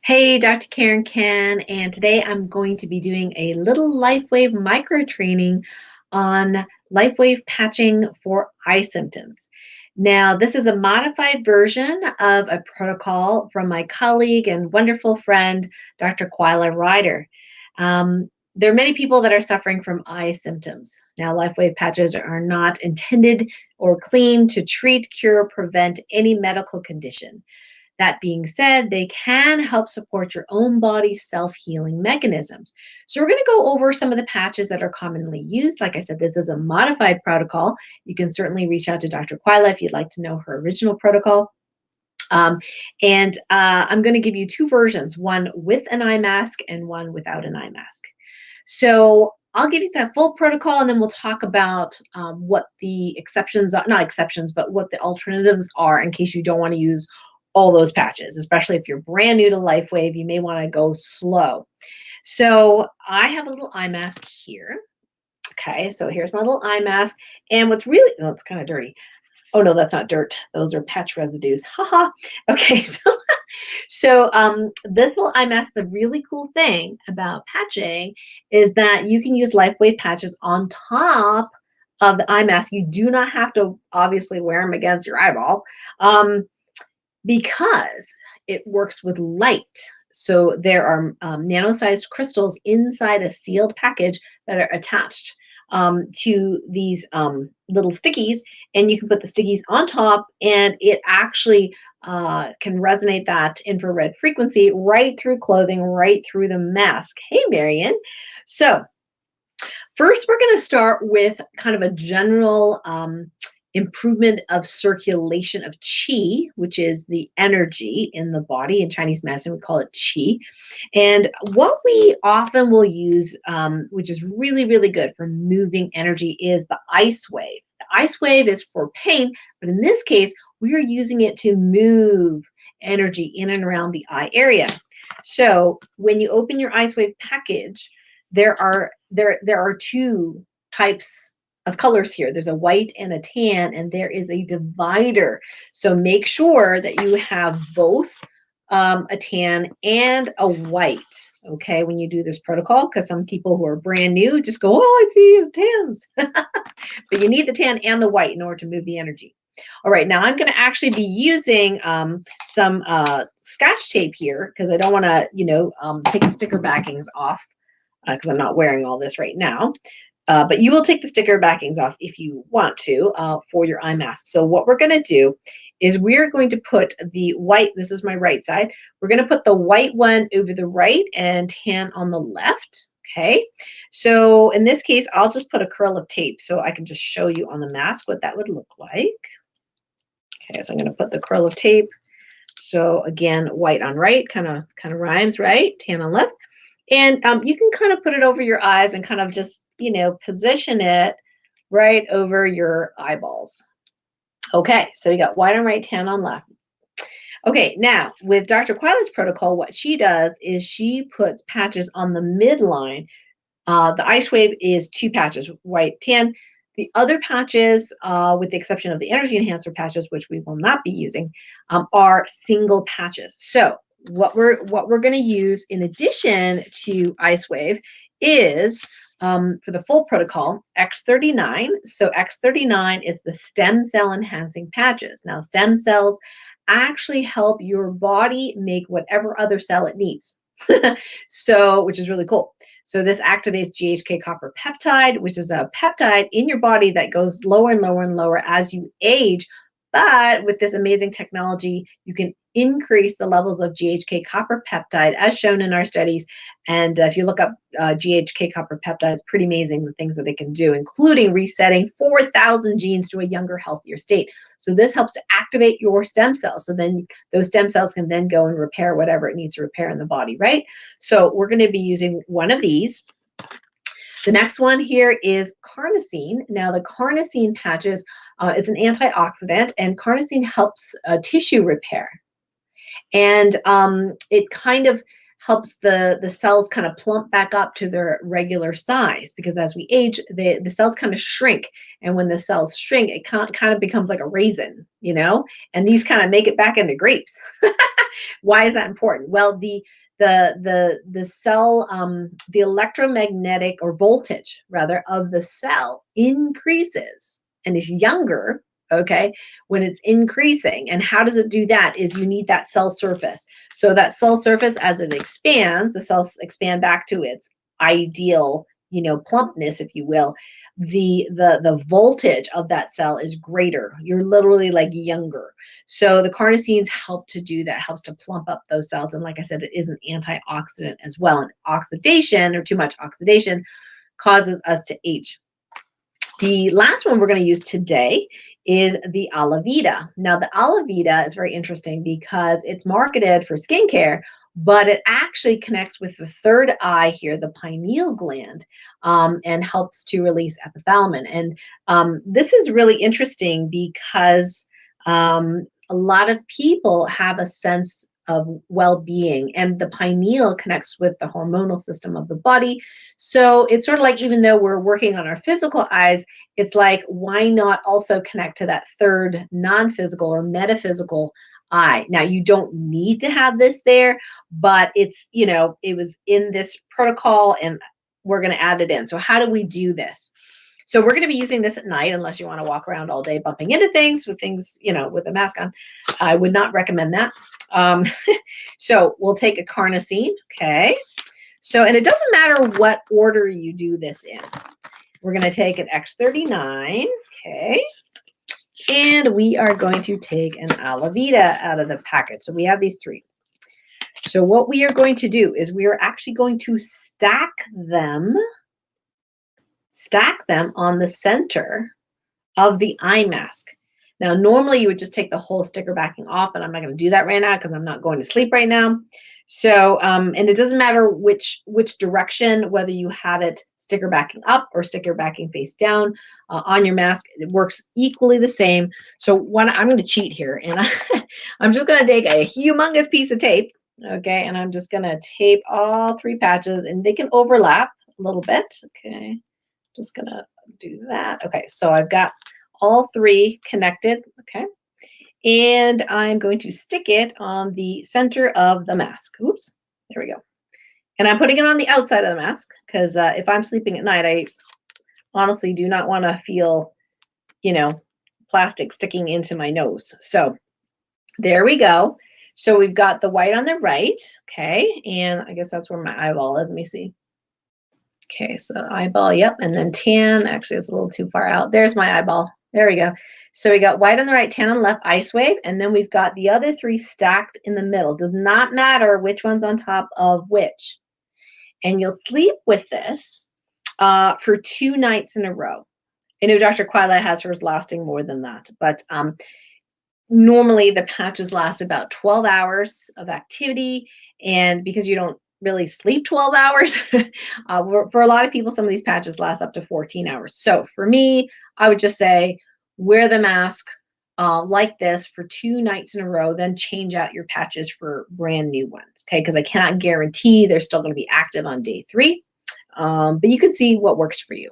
Hey, Dr. Karen Can, and today I'm going to be doing a little LifeWave micro training on LifeWave patching for eye symptoms. Now, this is a modified version of a protocol from my colleague and wonderful friend, Dr. Quila Rider. There are many people that are suffering from eye symptoms. Now, LifeWave patches are not intended or clean to treat, cure, prevent any medical condition. That being said, they can help support your own body's self-healing mechanisms. So we're going to go over some of the patches that are commonly used. Like I said, this is a modified protocol. You can certainly reach out to Dr. Quila if you'd like to know her original protocol. I'm going to give you two versions, one with an eye mask and one without an eye mask. So I'll give you that full protocol, and then we'll talk about what the exceptions are, not exceptions, but what the alternatives are in case you don't want to use all those patches, especially if you're brand new to LifeWave, you may want to go slow. So I have a little eye mask here. Okay, so here's my little eye mask. And what's really, oh, it's kind of dirty. Oh no, that's not dirt. Those are patch residues. Haha. Okay, so this little eye mask, the really cool thing about patching is that you can use LifeWave patches on top of the eye mask. You do not have to obviously wear them against your eyeball. Because it works with light. So there are nano-sized crystals inside a sealed package that are attached to these little stickies, and you can put the stickies on top, and it actually can resonate that infrared frequency right through clothing, right through the mask. Hey, Marion. So first, we're going to start with kind of a general improvement of circulation of qi, which is the energy in the body. In Chinese medicine, we call it qi. And what we often will use, which is really, really good for moving energy, is the ice wave. The ice wave is for pain, but in this case, we are using it to move energy in and around the eye area. So when you open your ice wave package, there are two types of colors here. There's a white and a tan, and there is a divider. So make sure that you have both a tan and a white, okay, when you do this protocol, because some people who are brand new just go, oh, I see is tans. But you need the tan and the white in order to move the energy. All right, now I'm going to actually be using some Scotch tape here because I don't want to, take the sticker backings off because I'm not wearing all this right now. But you will take the sticker backings off if you want to for your eye mask. So what we're going to do is we're going to put the white, this is my right side, we're going to put the white one over the right and tan on the left. Okay, so in this case, I'll just put a curl of tape so I can just show you on the mask what that would look like. Okay, so I'm going to put the curl of tape. So again, white on right, kind of rhymes, right? Tan on left. And you can kind of put it over your eyes and kind of just, position it right over your eyeballs. Okay, so you got white on right, tan on left. Okay, now with Dr. Quila's protocol, what she does is she puts patches on the midline. The ice wave is two patches, white, tan. The other patches, with the exception of the energy enhancer patches, which we will not be using, are single patches. So what we're going to use in addition to ice wave is for the full protocol, X39. So X39 is the stem cell enhancing patches. Now, stem cells actually help your body make whatever other cell it needs. So, which is really cool. So this activates GHK copper peptide, which is a peptide in your body that goes lower and lower and lower as you age. But with this amazing technology, you can increase the levels of GHK copper peptide as shown in our studies. And if you look up GHK copper peptide, it's pretty amazing the things that they can do, including resetting 4,000 genes to a younger, healthier state. So this helps to activate your stem cells. So then those stem cells can then go and repair whatever it needs to repair in the body, right? So we're going to be using one of these. The next one here is Carnosine. Now, the Carnosine patches is an antioxidant, and Carnosine helps tissue repair. And it kind of helps the cells kind of plump back up to their regular size, because as we age, the cells kind of shrink. And when the cells shrink, it kind of becomes like a raisin, and these kind of make it back into grapes. Why is that important? Well, the cell, the electromagnetic or voltage rather of the cell increases and is younger, okay, when it's increasing. And how does it do that? Is you need that cell surface. So that cell surface, as it expands, the cells expand back to its ideal, plumpness, if you will. The voltage of that cell is greater. You're literally like younger. So the carnosines help to do that, helps to plump up those cells. And like I said, it is an antioxidant as well. And oxidation, or too much oxidation, causes us to age. The last one we're going to use today is the Aloe Vera. Now, the Aloe Vera is very interesting because it's marketed for skincare, but it actually connects with the third eye here, the pineal gland, and helps to release epithalamin. And this is really interesting because a lot of people have a sense of well-being, and the pineal connects with the hormonal system of the body. So it's sort of like, even though we're working on our physical eyes, it's like, why not also connect to that third non-physical or metaphysical eye? Now, you don't need to have this there, but it's, it was in this protocol and we're going to add it in. So how do we do this? So we're going to be using this at night, unless you want to walk around all day bumping into things, with a mask on. I would not recommend that. So we'll take a carnosine, okay? So, and it doesn't matter what order you do this in. We're going to take an X39, okay? And we are going to take an Aloe Vera out of the package. So we have these three. So what we are going to do is we are actually going to stack them on the center of the eye mask. Now, normally you would just take the whole sticker backing off, but I'm not going to do that right now because I'm not going to sleep right now. So, and it doesn't matter which direction, whether you have it sticker backing up or sticker backing face down on your mask, it works equally the same. So I'm going to cheat here, and I'm just going to take a humongous piece of tape, okay, and I'm just going to tape all three patches, and they can overlap a little bit, okay. Just going to do that. Okay, so I've got all three connected, okay. And I'm going to stick it on the center of the mask. Oops, there we go. And I'm putting it on the outside of the mask because if I'm sleeping at night, I honestly do not want to feel, plastic sticking into my nose. So there we go. So we've got the white on the right, okay. And I guess that's where my eyeball is. Let me see. Okay, so eyeball, yep. And then tan, actually it's a little too far out. There's my eyeball. There we go. So we got white on the right, tan on the left, IceWave, and then we've got the other three stacked in the middle. Does not matter which one's on top of which. And you'll sleep with this for 2 nights in a row. I know Dr. Quila has hers lasting more than that, but normally the patches last about 12 hours of activity, and because you don't really sleep 12 hours, for a lot of people, some of these patches last up to 14 hours. So for me, I would just say, wear the mask like this for 2 nights in a row, then change out your patches for brand new ones, okay? Because I cannot guarantee they're still going to be active on day 3, but you can see what works for you.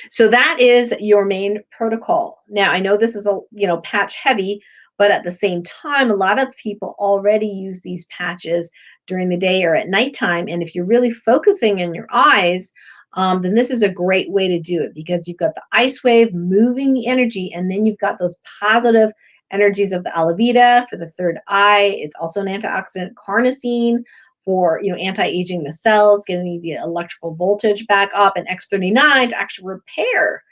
So that is your main protocol. Now, I know this is a patch heavy, but at the same time, a lot of people already use these patches during the day or at nighttime. And if you're really focusing on your eyes, then this is a great way to do it, because you've got the IceWave moving the energy, and then you've got those positive energies of the Aloe Vera for the third eye. It's also an antioxidant, carnosine, for anti-aging the cells, getting the electrical voltage back up, and X39 to actually repair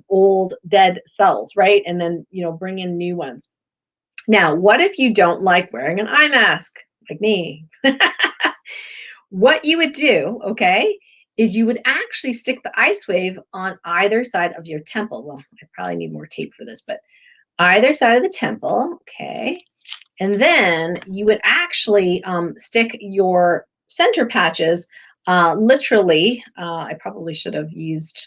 old dead cells, right? And then bring in new ones. Now, what if you don't like wearing an eye mask, like me? What you would do, okay, is you would actually stick the IceWave on either side of your temple. Well, I probably need more tape for this, but either side of the temple, okay. And then you would actually stick your center patches literally. I probably should have used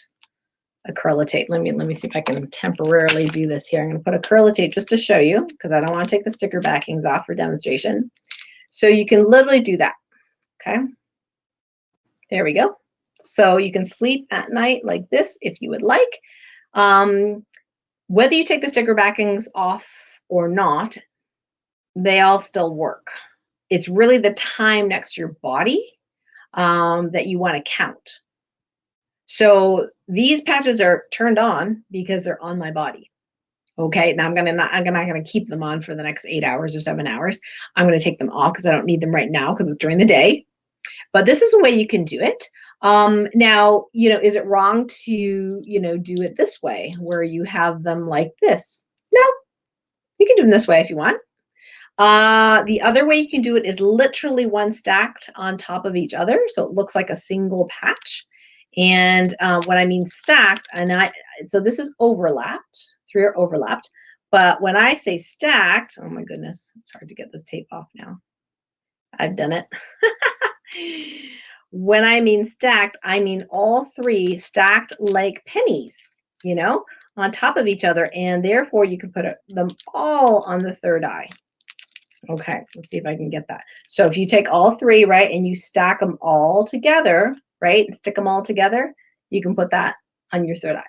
acrylic. Let me see if I can temporarily do this here. I'm going to put acrylic just to show you, because I don't want to take the sticker backings off for demonstration. So you can literally do that. Okay. There we go. So you can sleep at night like this if you would like. Whether you take the sticker backings off or not, they all still work. It's really the time next to your body that you want to count. So these patches are turned on because they're on my body. Okay, now I'm not gonna keep them on for the next 8 hours or 7 hours. I'm gonna take them off because I don't need them right now because it's during the day. But this is a way you can do it. Now, is it wrong to, do it this way where you have them like this? No, you can do them this way if you want. The other way you can do it is literally one stacked on top of each other, so it looks like a single patch. And when I mean stacked, so this is overlapped, 3 are overlapped. But when I say stacked, oh my goodness, it's hard to get this tape off now. I've done it. When I mean stacked, I mean all 3 stacked like pennies, on top of each other. And therefore, you can put them all on the third eye. Okay, let's see if I can get that. So if you take all 3, right, and you stack them all together, right, and stick them all together, you can put that on your third eye.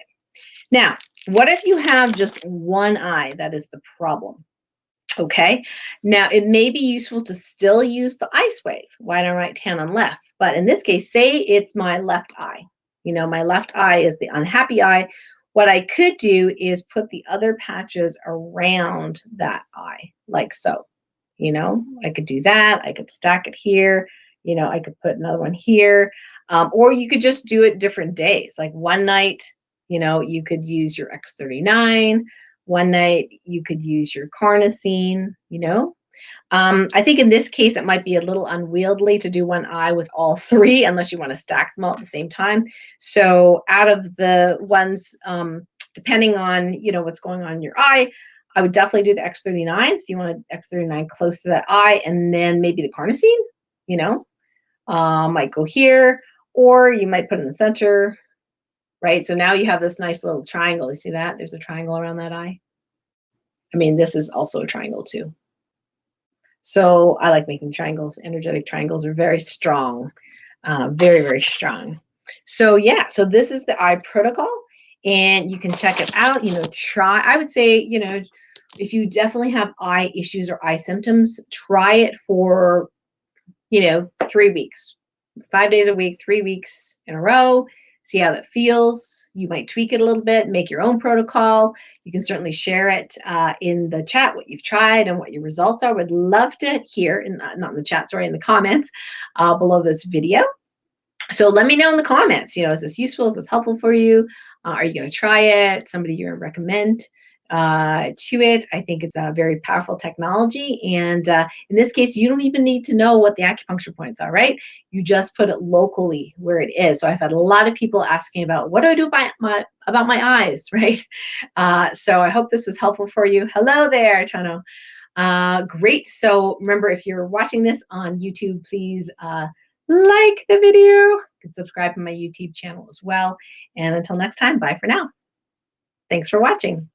Now, what if you have just one eye? That is the problem. Okay, now it may be useful to still use the LifeWave, right on right, hand on left. But in this case, say it's my left eye. My left eye is the unhappy eye. What I could do is put the other patches around that eye, like so. I could do that. I could stack it here. I could put another one here. Or you could just do it different days. Like one night, you could use your X39. One night you could use your Carnosine, I think in this case, it might be a little unwieldy to do one eye with all 3, unless you want to stack them all at the same time. So out of the ones, depending on, what's going on in your eye, I would definitely do the X39. So you want X39 close to that eye, and then maybe the Carnosine, might go here, or you might put it in the center, right? So now you have this nice little triangle. You see that? There's a triangle around that eye. I mean, this is also a triangle too. So I like making triangles. Energetic triangles are very strong, very, very strong. So yeah, so this is the eye protocol, and you can check it out. I would say, if you definitely have eye issues or eye symptoms, try it for, 3 weeks, 5 days a week, 3 weeks in a row. See how that feels. You might tweak it a little bit, make your own protocol. You can certainly share it in the chat, what you've tried and what your results are. Would love to hear, not in the chat, sorry, in the comments below this video. So let me know in the comments, is this useful? Is this helpful for you? Are you going to try it? Somebody you're going to recommend to it? I think it's a very powerful technology. And in this case, you don't even need to know what the acupuncture points are, right? You just put it locally where it is. So I've had a lot of people asking about, what do I do about my eyes, right? So I hope this was helpful for you. Hello there, Chano. Great. So remember, if you're watching this on YouTube, please like the video. You can subscribe to my YouTube channel as well. And until next time, bye for now. Thanks for watching.